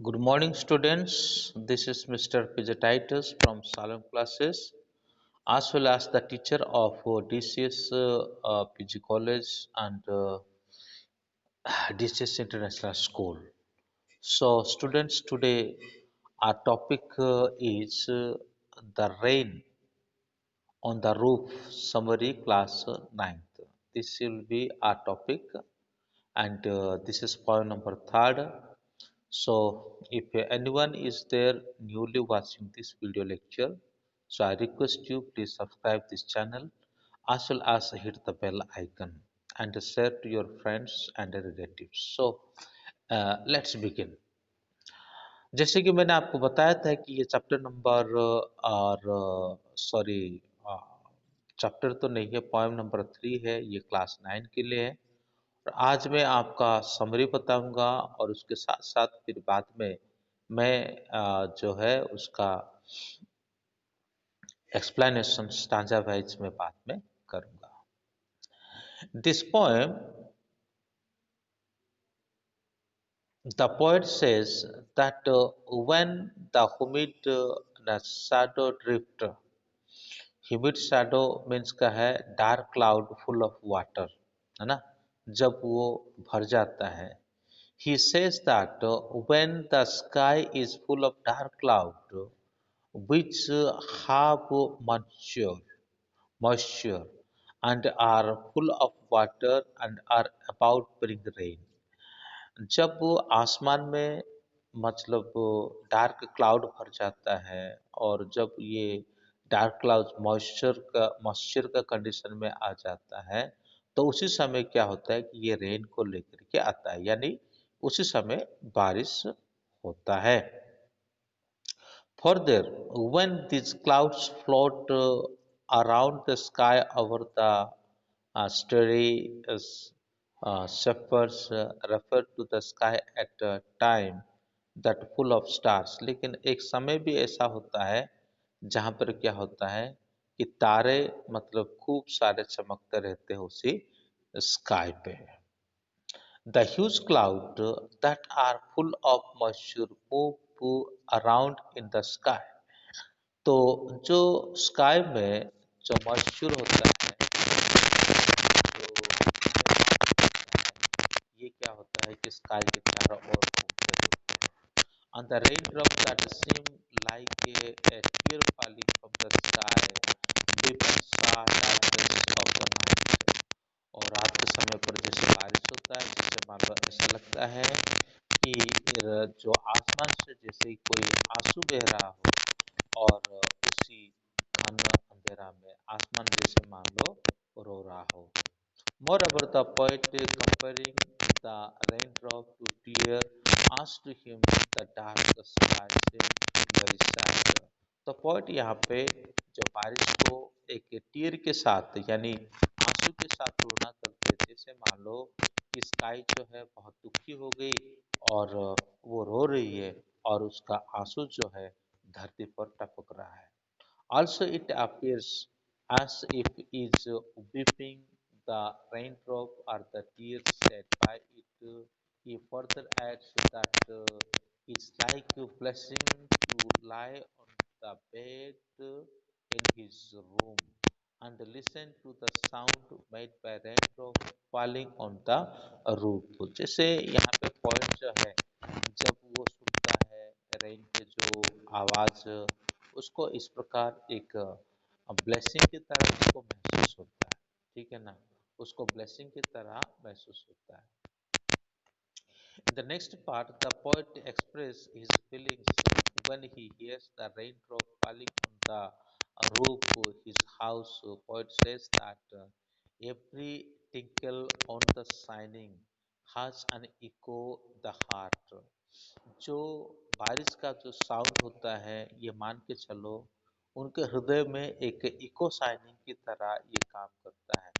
Good morning, students. This is Mr. Pijatitis from Salem Classes, as well as the teacher of DCS PG College and DCS International School. So, students, today our topic is the rain on the roof summary class 9th. This will be our topic, and this is point number third. So, if anyone is there newly watching this video lecture, so I request you please subscribe this channel as well as hit the bell icon and share to your friends and relatives. So, let's begin. जैसे कि मैंने आपको बताया था कि ये chapter number और sorry chapter तो नहीं है, पोएम नंबर 3 है, ये क्लास 9 के लिए है। और आज मैं आपका समरी बताऊंगा और उसके साथ साथ फिर बाद में मैं जो है उसका एक्सप्लेनेशन स्टांजा वाइज में बाद में करूंगा। This poem the poet says that when the the shadow drift, humid shadow means का है dark cloud full of water, है ना, जब वो भर जाता है। He says that when the sky is full of dark cloud which have moisture and are full of water and are about bring rain, जब वो आसमान में मतलब डार्क क्लाउड भर जाता है और जब ये डार्क क्लाउड मॉइस्चर का कंडीशन में आ जाता है, तो उसी समय क्या होता है कि ये रेन को लेकर के आता है, यानी उसी समय बारिश होता है। Further, when these clouds float around the sky over the starry shepherds refer to the sky at a time that full of stars. लेकिन एक समय भी ऐसा होता है जहाँ पर क्या होता है कि तारे मतलब खूब सारे चमकते रहते हैं उसी स्काई पे। The huge clouds that are full of moisture move around in the sky. तो जो स्काई में जो मॉइस्चर होता है, ये क्या होता है कि स्काई के चारों ओर घूमते रहते हैं। And the raindrop that seem like a tear falling from the sky deepens the darkness of the night. और रात के समय पर जैसे बारिश होता है, जिससे मान लो ऐसा लगता है कि जो आसमान से जैसे कोई आंसू बह रहा हो और उसी घन अंधेरा में आसमान जैसे मान लो रो रहा हो। Moreover, the poet comparing the raindrop to tear asked him the dark sky seemed very sad. तो पोइट यहाँ पे जो बारिश को एक टीयर के साथ यानी आंसू के साथ तुलना करते, जैसे मान लो कि स्काई जो है बहुत दुखी हो गई और वो रो रही है और उसका आंसू जो है धरती पर टपक रहा है। Also, it appears as if is weeping the raindrop or the tears shed by it. He further adds that it's like a blessing to lie on the bed in his room and listen to the sound made by raindrop falling on the roof. जैसे यहाँ पे point जो है, जब वो सुनता है rain के जो आवाज, उसको इस प्रकार एक ब्लेसिंग की तरह उसको महसूस होता है। ठीक है ना, उसको ब्लेसिंग की तरह महसूस होता है। In the next part, the poet expresses his feelings when he hears the raindrop falling on the roof of his house. Poet says that every tinkle on the shining has an echo the heart. जो बारिश का जो sound होता है, ये मान के चलो उनके हृदय में एक इको साइनिंग की तरह ये काम करता है।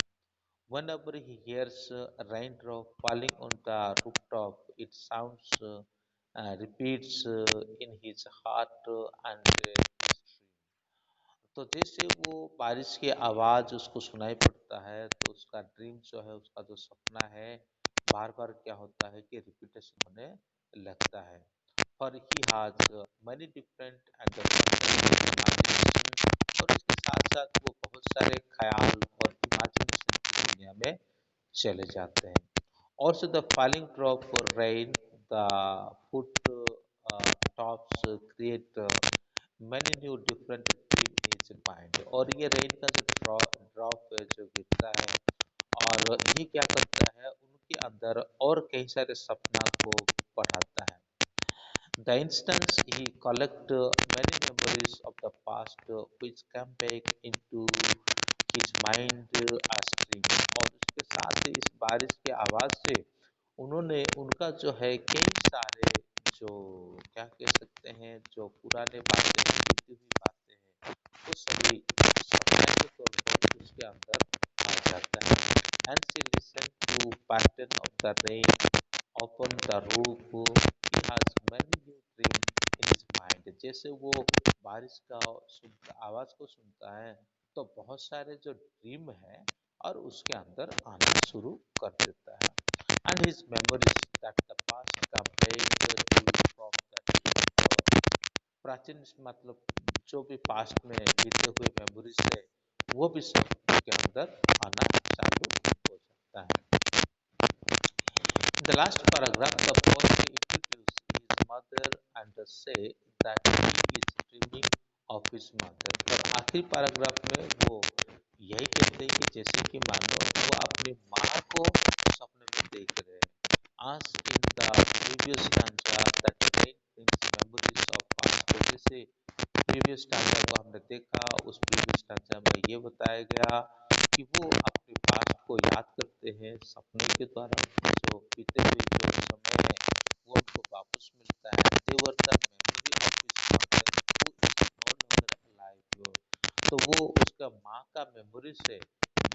Whenever he hears a raindrop falling on the rooftop, it sounds repeats in his heart and his dream. तो जैसे वो बारिश की आवाज उसको सुनाई पड़ता है, तो उसका ड्रीम जो है, उसका जो सपना है, बार बार क्या होता है कि रिपीटेशन होने लगता है। for he has many different and the complex imagination और इसके साथ साथ वो बहुत सारे ख्याल और इमेजिनेशन की दुनिया में चले जाते हैं. Also, the falling drop for rain, the foot tops create many new different dream in his mind. और ये रेन का जो ड्रॉप जो गिरता है और ये क्या करता है उनके अंदर और कई सारे सपना को बढ़ाता है. The instance he collect many memories of the past which come back into his mind as stream. और उसके साथ ही इस बारिश की आवाज से उन्होंने उनका जो है कई सारे जो क्या कह सकते हैं जो पुराने बातें हैं बीती हुई बातें हैं वो सभी सपने के तौर पर उसके अंदर आ जाता है. And she listened to pattern of the rain upon the roof. He has many new dreams in his mind. जैसे वो बारिश का आवाज को सुनता है तो बहुत सारे जो ड्रीम है और उसके अंदर आना शुरू कर देता है. And his memories that the past come back to from that प्राचीन मतलब जो भी पास्ट में बीते हुए मेमोरीज है वो भी सब उसके अंदर आना चालू हो जाता है. In the last paragraph, the poet introduces his mother and say that he is dreaming of his mother. और आखिरी पैराग्राफ में वो यही कहते हैं कि जैसे कि मानो वो अपनी माँ को सपने में देख रहे हैं. As in the previous stanza that rain brings memories of past. तो जैसे प्रीवियस स्टांजा को हमने देखा उस प्रीवियस स्टांजा में ये बताया गया कि वो अपने पास्ट को याद करते हैं सपने के द्वारा. जो बीते हुए जो समय है वो उनको वापस मिलता है. They were the memory of his mother who is no longer alive. तो वो उसका माँ का मेमोरी से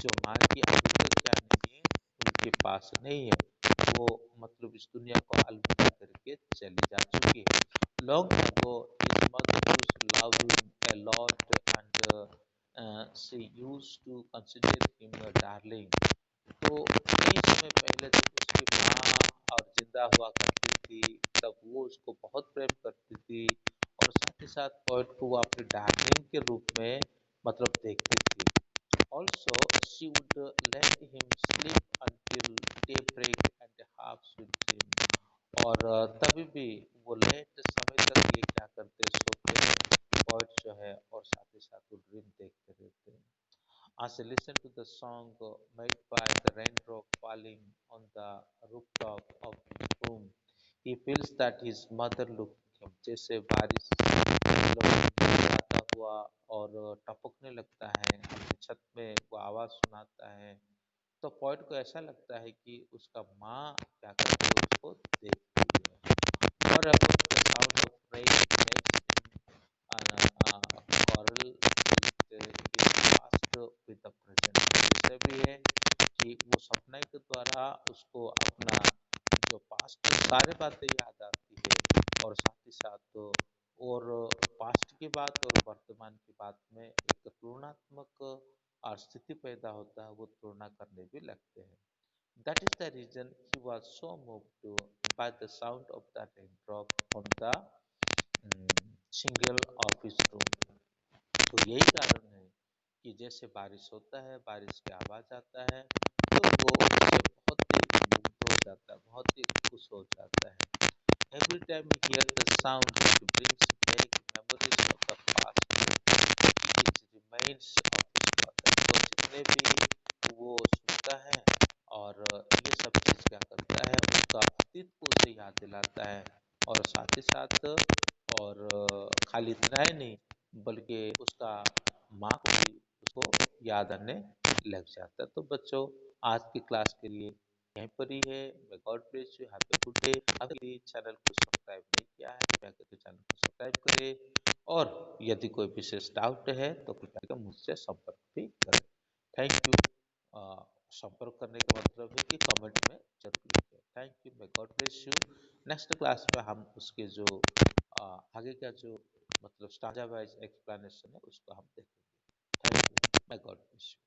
जो माँ की अभी तक क्या नहीं है उनके पास नहीं है वो मतलब इस दुनिया को अलविदा करके चली जा चुकी है. Long ago, his mother used to love him a lot, and she used to consider him a darling. तो कई समय पहले जब उसकी माँ और जिंदा हुआ करती थी तब वो उसको बहुत प्रेम करती थी और साथ ही साथ पोएट को वो अपनी डार्लिंग के रूप में मतलब देखती थी. Also, she would let him sleep until daybreak and half sweet dream. और तभी भी वो लेट समय तक ये क्या करते सोते हैं पोएट जो है और साथ ही साथ वो ड्रीम देखते रहते हैं. As I listen to the song made by the raindrop falling on the rooftop of his room, he feels that his mother looked him. जैसे बारिश मतलब आता हुआ और टपकने लगता है अपनी छत में वो आवाज सुनाता है तो पोएट को ऐसा लगता है कि उसका माँ क्या करती है उसको देखती है. और अब the sound of rain makes him quarrel with his past with the present. जैसे भी है कि वो सपने के द्वारा उसको अपना जो पास्ट की सारी बातें याद आती है और साथ ही साथ और पास्ट की बात और वर्तमान की बात में एक तुलनात्मक स्थिति पैदा होता है वो तुलना करने भी लगते हैं. That is the reason he was so moved by the sound of the raindrop on the shingle of his room. तो यही कारण है कि जैसे बारिश होता है बारिश की आवाज आता है तो वो उससे बहुत ही मुग्ध हो जाता है बहुत ही खुश हो जाता है. Every time he hears the sound it brings back memories of the past. It reminds of his mother. तो जितने भी वो सुनता है और ये सब चीज क्या करता है उसका अतीत को उसे याद दिलाता है और साथ ही साथ और खाली इतना ही नहीं बल्कि उसका माँ को भी उसको याद आने लग जाता है. तो बच्चों आज की क्लास के लिए यहीं पर ही है. मैं God bless you have a good day. अभी चैनल को सब्सक्राइब नहीं किया है कृपया करके चैनल को सब्सक्राइब करें और यदि कोई विशेष डाउट है तो कृपया करके मुझसे संपर्क भी करें. Thank you. संपर्क करने का मतलब है कि कमेंट में जरूर लिखें. Thank you. May God bless you. Next class में हम उसके जो आगे का जो मतलब स्टांजा वाइज एक्सप्लेनेशन है उसको हम देखेंगे. Thank you. May God bless you.